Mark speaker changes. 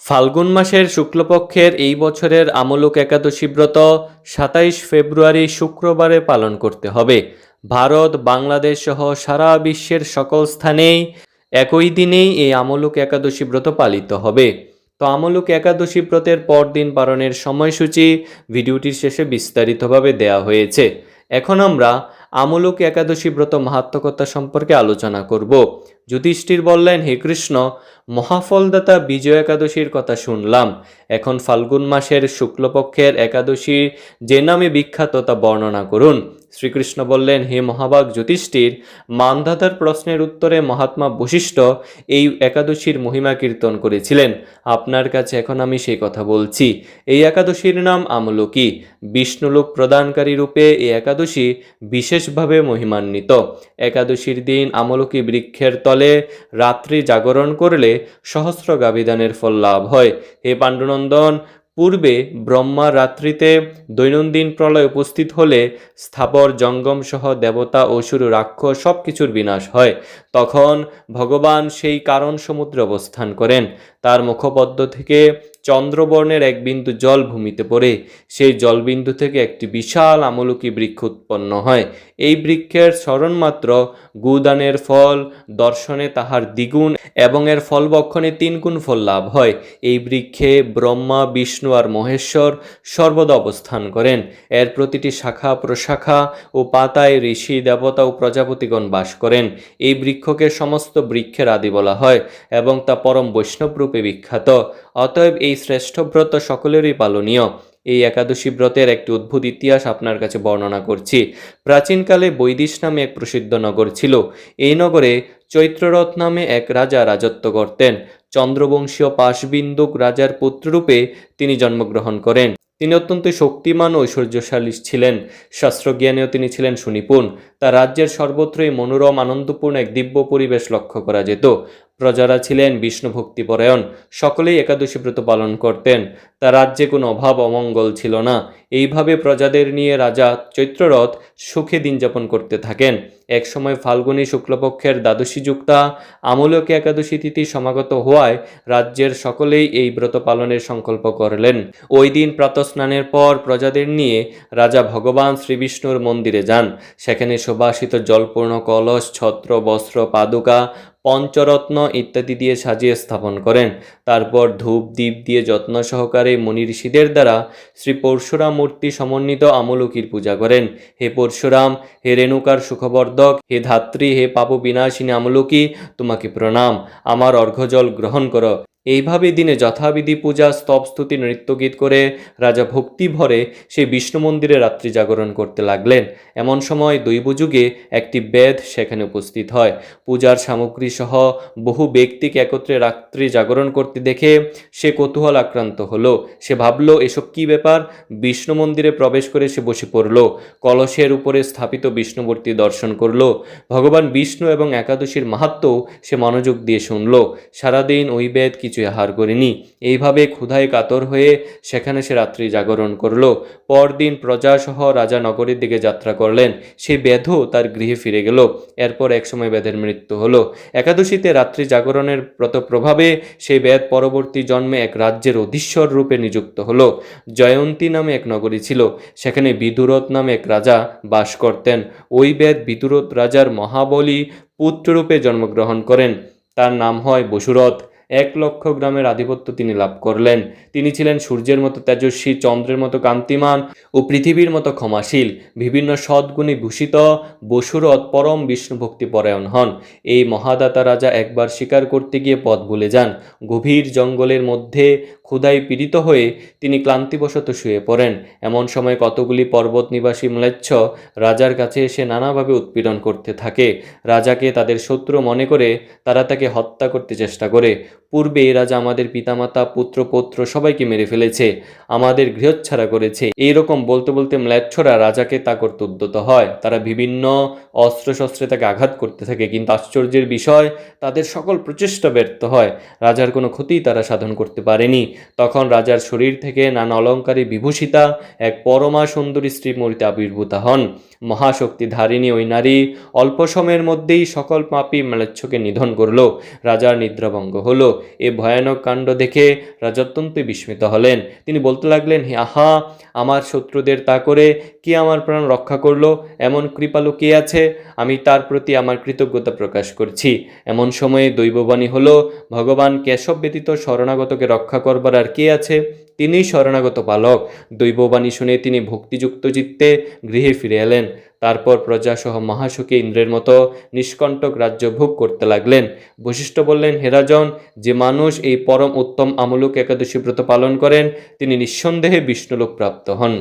Speaker 1: ফাল্গুন মাসের শুক্লপক্ষের এই বছরের আমলক একাদশী ব্রত ২৭ ফেব্রুয়ারি শুক্রবারে পালন করতে হবে। ভারত, বাংলাদেশ সহ সারা বিশ্বের সকল স্থানেই একই দিনেই এই আমলক একাদশী ব্রত পালিত হবে। তো আমলক একাদশী ব্রতের পরদিন পালনের সময়সূচি ভিডিওটির শেষে বিস্তারিতভাবে দেয়া হয়েছে। এখন আমরা আমলক একাদশী ব্রত মাহাত্ম্যকথা সম্পর্কে আলোচনা করব। যুধিষ্ঠির বললেন, হে কৃষ্ণ, মহাফলদাতা বিজয় একাদশীর কথা শুনলাম। এখন ফাল্গুন মাসের শুক্লপক্ষের একাদশী যে নামে বিখ্যাত তা বর্ণনা করুন। শ্রীকৃষ্ণ বললেন, হে মহাভাগ যুধিষ্ঠির, মান্ধাতার প্রশ্নের উত্তরে মহাত্মা বশিষ্ঠ এই একাদশীর মহিমা কীর্তন করেছিলেন। আপনার কাছে এখন আমি সেই কথা বলছি। এই একাদশীর নাম আমলকি। বিষ্ণুলোক প্রদানকারী রূপে এই একাদশী বিশেষভাবে মহিমান্বিত। একাদশীর দিন আমলকি বৃক্ষের তলে রাত্রি জাগরণ করলে সহস্র গাভিদানের ফল লাভ হয়। হে পাণ্ডুনন্দন, পূর্বে ব্রহ্মা রাত্রিতে দৈনন্দিন প্রলয় উপস্থিত হলে স্থাবর জঙ্গম সহ দেবতা, অসুর, রাক্ষস সব কিছুর বিনাশ হয়। তখন ভগবান সেই কারণ সমুদ্রে অবস্থান করেন। তার মুখপদ্ম থেকে চন্দ্রবর্ণের এক বিন্দু জল ভূমিতে পড়ে। সেই জলবিন্দু থেকে একটি বিশাল আমলকি বৃক্ষ উৎপন্ন হয়। এই বৃক্ষের স্মরণমাত্র গুদানের ফল দর্শনে তাহার দ্বিগুণ এবং এর ফল বক্ষণে 3 গুণ ফল লাভ হয়। এই বৃক্ষে ব্রহ্মা, বিষ্ণু আর মহেশ্বর সর্বদা অবস্থান করেন। এর প্রতিটি শাখা প্রশাখা ও পাতায় ঋষি, দেবতা ও প্রজাপতিগণ বাস করেন। এই বৃক্ষকে সমস্ত বৃক্ষের আদি বলা হয় এবং তা পরম বৈষ্ণব রূপে বিখ্যাত। অতএব এই শ্রেষ্ঠ ব্রত সকলেরই পালনীয়। এই একাদশী ব্রতের একটি অদ্ভুত ইতিহাস আপনার কাছে বর্ণনা করছি। প্রাচীনকালে বৈদিশ নামে এক প্রসিদ্ধ নগর ছিল। এই নগরে চৈত্ররথ নামে এক রাজা রাজত্ব করতেন। চন্দ্রবংশীয় পাশবিন্দুক রাজার পুত্ররূপে তিনি জন্মগ্রহণ করেন। তিনি অত্যন্ত শক্তিমান ও ঐশ্বর্যশালী ছিলেন। শাস্ত্রজ্ঞানেও তিনি ছিলেন সুনিপুণ। তার রাজ্যের সর্বত্রই মনোরম আনন্দপূর্ণ এক দিব্য পরিবেশ লক্ষ্য করা যেত। প্রজারা ছিলেন বিষ্ণু ভক্তিপরায়ণ। সকলেই একাদশী ব্রত পালন করতেন। তার রাজ্যে কোনো অভাব অমঙ্গল ছিল না। এইভাবে প্রজাদের নিয়ে রাজা চৈত্ররথ সুখে দিন যাপন করতে থাকেন। একসময় ফাল্গুনী শুক্লপক্ষের দ্বাদশী যুক্তা আমলকি একাদশী তিথি সমাগত হওয়ায় রাজ্যের সকলেই এই ব্রত পালনের সংকল্প করলেন। ওই দিন প্রাতঃস্নানের পর প্রজাদের নিয়ে রাজা ভগবান শ্রীবিষ্ণুর মন্দিরে যান। সেখানে সুবাসিত জলপূর্ণ কলস, ছত্র, বস্ত্র, পাদুকা, পঞ্চরত্ন ইত্যাদি দিয়ে সাজিয়ে স্থাপন করেন। তারপর ধূপ দীপ দিয়ে যত্ন সহকারে মুনি ঋষিদের দ্বারা শ্রী পরশুরাম মূর্তি সমন্বিত আমলকির পূজা করেন। হে পরশুরাম, হে রেণুকার সুখবর্ধক, হে ধাত্রী, হে পাপ বিনাশিনী আমলকি, তোমাকে প্রণাম। আমার অর্ঘ্যজল গ্রহণ করো। এইভাবে দিনে যথাবিধি পূজা, স্তব, স্তুতি, নৃত্যগীত করে রাজা ভক্তি ভরে সেই বিষ্ণু মন্দিরে রাত্রি জাগরণ করতে লাগলেন। এমন সময় দৈবযুগে একটি বেদ সেখানে উপস্থিত হয়। পূজার সামগ্রী সহ বহু ব্যক্তিকে একত্রে রাত্রি জাগরণ করতে দেখে সে কৌতূহল আক্রান্ত হলো। সে ভাবল, এসব কি ব্যাপার? বিষ্ণু মন্দিরে প্রবেশ করে সে বসে পড়ল। কলসের উপরে স্থাপিত বিষ্ণুমূর্তি দর্শন করল। ভগবান বিষ্ণু এবং একাদশীর মাহাত্ম্য সে মনোযোগ দিয়ে শুনল। সারাদিন ওই বেদ কিছুই আহার করেনি। এইভাবে ক্ষুধায় কাতর হয়ে সেখানে সে রাত্রি জাগরণ করল। পরদিন প্রজাসহ রাজা নগরীর দিকে যাত্রা করলেন। সেই বেদও তার গৃহে ফিরে গেল। এরপর একসময় বেদের মৃত্যু হলো। একাদশীতে রাত্রি জাগরণের ব্রত প্রভাবে সেই বেদ পরবর্তী জন্মে এক রাজ্যের অধীশ্বর রূপে নিযুক্ত হলো। জয়ন্তী নামে এক নগরী ছিল। সেখানে বিদুরথ নামে এক রাজা বাস করতেন। ওই বেদ বিদুরথ রাজার মহাবলী পুত্ররূপে জন্মগ্রহণ করেন। তার নাম হয় বসুরথ। 1,00,000 গ্রামের আধিপত্য তিনি লাভ করলেন। তিনি ছিলেন সূর্যের মতো তেজস্বী, চন্দ্রের মতো কান্তিমান ও পৃথিবীর মতো ক্ষমাশীল। বিভিন্ন সদ্গুণে ভূষিত বসুরথ পরম বিষ্ণু ভক্তি পরায়ণ হন। এই মহাদাতা রাজা একবার শিকার করতে গিয়ে পথ ভুলে যান। গভীর জঙ্গলের মধ্যে ক্ষুধায় পীড়িত হয়ে তিনি ক্লান্তিবশত শুয়ে পড়েন। এমন সময় কতগুলি পর্বত নিবাসী ম্লেচ্ছ রাজার কাছে এসে নানাভাবে উৎপীড়ন করতে থাকে। রাজাকে তাদের শত্রু মনে করে তারা তাকে হত্যা করতে চেষ্টা করে। পূর্বে রাজা আমাদের পিতামাতা, পুত্র পৌত্র সবাইকে মেরে ফেলেছে, আমাদের গৃহচ্ছাড়া করেছে। এইরকম বলতে বলতে ম্লেচ্ছরা রাজাকে তা করতে উদ্যত হয়। তারা বিভিন্ন অস্ত্রশস্ত্রে তাকে আঘাত করতে থাকে, কিন্তু আশ্চর্যের বিষয় তাদের সকল প্রচেষ্টা ব্যর্থ হয়। রাজার কোনো ক্ষতি তারা সাধন করতে পারেনি। তখন রাজার শরীর থেকে নানা অলঙ্কারে বিভূষিতা এক পরমা সুন্দরী স্ত্রী মূর্তি আবির্ভূতা হন। মহাশক্তি ধারিণী ওই নারী অল্প সময়ের মধ্যেই সকল পাপী ম্লেচ্ছকে নিধন করল। রাজার নিদ্রাভঙ্গ হলো। এ ভয়ানক কাণ্ড দেখে রাজা অত্যন্তই বিস্মিত হলেন। তিনি বলতে লাগলেন, আহা, আমার শত্রুদের তা করে কে আমার প্রাণ রক্ষা করলো? এমন কৃপালু কে আছে? আমি তার প্রতি আমার কৃতজ্ঞতা প্রকাশ করছি। এমন সময়ে দৈববাণী হলো, ভগবান কেশব ব্যতীত শরণাগতকে রক্ষা করবার আর কে আছে? তিনিই শরণাগত পালক। দৈববাণী শুনে তিনি ভক্তিযুক্ত চিত্তে গৃহে ফিরে এলেন। তারপর প্রজাসহ মহাসুখে ইন্দ্রের মতো নিষ্কণ্টক রাজ্য ভোগ করতে লাগলেন। বশিষ্ঠ বললেন, হে রাজন, যে মানুষ এই পরম উত্তম আমলক একাদশী ব্রত পালন করেন তিনি নিঃসন্দেহে বিষ্ণুলোক প্রাপ্ত হন।